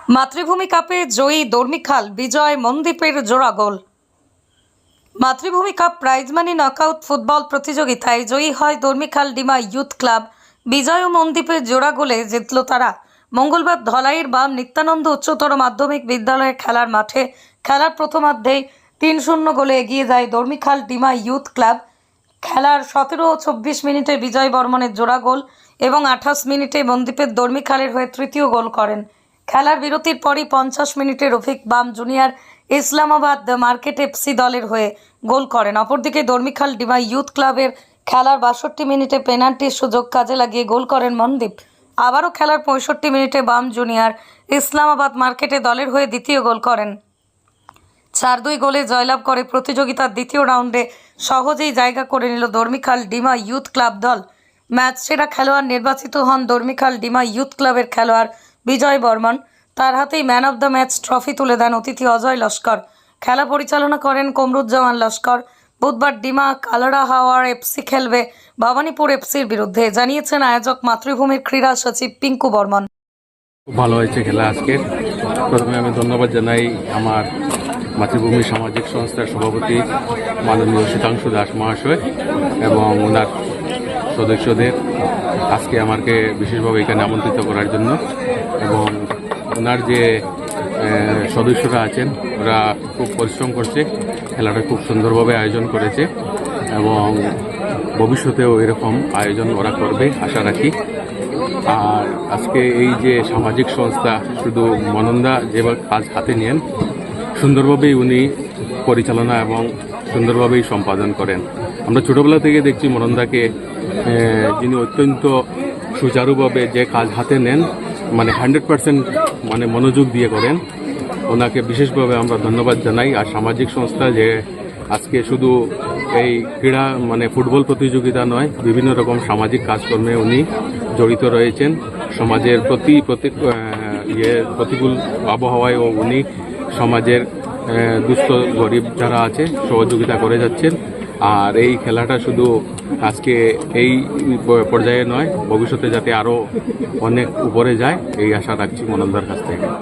মাতৃভূমি কাপে জয়ী দর্মিখাল বিজয় মনদীপের জোড়া গোল। মাতৃভূমি cup prize money knockout football প্রতিযোগিতায় জয়ী হয় দর্মিখাল ডিমা ইউথ ক্লাব। বিজয় ও মনদীপের জোড়া গোলে জিতল তারা। মঙ্গলবার ধলাইয়ের বাম নিত্যানন্দ উচ্চতর মাধ্যমিক বিদ্যালয়ে খেলার মাঠে খেলার প্রথমার্ধেই ৩-০ গোলে এগিয়ে যায় দর্মিখাল ডিমা ইউথ ক্লাব। খেলার ১৭ ও ২৪ মিনিটে বিজয় বর্মনের জোড়া গোল এবং ২৮ মিনিটে মনদীপের দর্মিখালের হয়ে তৃতীয় গোল করেন। খেলার বিরতির পরই ৫০ মিনিটে রফিক বাম জুনিয়র ইসলামাবাদ মার্কেট এফসি দলের হয়ে গোল করেন। অপরদিকে দর্মিখাল ডিমা ইউথ ক্লাবের খেলার ৬২ মিনিটে পেনাল্টির সুযোগ কাজে লাগিয়ে গোল করেন মনদীপ। আবারও খেলার ৬৫ মিনিটে বাম জুনিয়র ইসলামাবাদ মার্কেটে দলের হয়ে দ্বিতীয় গোল করেন। ৪-২ গোলে জয়লাভ করে প্রতিযোগিতার দ্বিতীয় রাউন্ডে সহজেই জায়গা করে নিল দর্মিখাল ডিমা ইউথ ক্লাব দল। ম্যাচ সেরা খেলোয়াড় নির্বাচিত হন দর্মিখাল ডিমা ইউথ ক্লাবের খেলোয়াড় বিজয় বর্মন। তার হাতেই man of the match trophy তুলে দেন অতিথি অজয় লস্কর। খেলা পরিচালনা করেন কমরুজ্জামান লস্কর। বুধবার ডিমা কালারা হাওয়ার এফসি খেলবে ভবানীপুর এফসির বিরুদ্ধে, জানিয়েছেন আয়োজক মাতৃভূমির ক্রীড়া সচিব পিঙ্কু বর্মন। খুব ভালো হয়েছে খেলা আজকের। প্রথমে আমি ধন্যবাদ জানাই আমার মাতৃভূমি সামাজিক সংস্থার সভাপতি মাননীয় শীতাংশু দাস মহাশয় এবং ওনার সদস্যদের আজকে আমাকে বিশেষভাবে এখানে আমন্ত্রিত করার জন্য, এবং ওনার যে সদস্যরা আছেন ওরা খুব পরিশ্রম করছে, খেলাটা খুব সুন্দরভাবে আয়োজন করেছে এবং ভবিষ্যতেও এরকম আয়োজন ওরা করবে আশা রাখি। আর আজকে এই যে সামাজিক সংস্থা শুধু মনন্দা যেভাবে কাজ হাতে নেন সুন্দরভাবেই উনি পরিচালনা এবং সুন্দরভাবেই সম্পাদন করেন। আমরা ছোটোবেলা থেকে দেখছি মনন্দাকে, যিনি অত্যন্ত সুচারুভাবে যে কাজ হাতে নেন, মানে 100% মানে মনোযোগ দিয়ে করেন। ওনাকে বিশেষভাবে আমরা ধন্যবাদ জানাই। আর সামাজিক সংস্থা যে আজকে শুধু এই ক্রীড়া মানে ফুটবল প্রতিযোগিতা নয়, বিভিন্ন রকম সামাজিক কাজকর্মে উনি জড়িত রয়েছেন। সমাজের প্রতিকূল আবহাওয়ায়ও উনি সমাজের দুস্থ গরিব যারা আছে সহযোগিতা করে যাচ্ছেন। আর এই খেলাটা শুধু আজকে এই পর্যায়ে নয়, ভবিষ্যতে যাতে আরও অনেক উপরে যায় এই আশা রাখছি মনন্দার কাছ থেকে।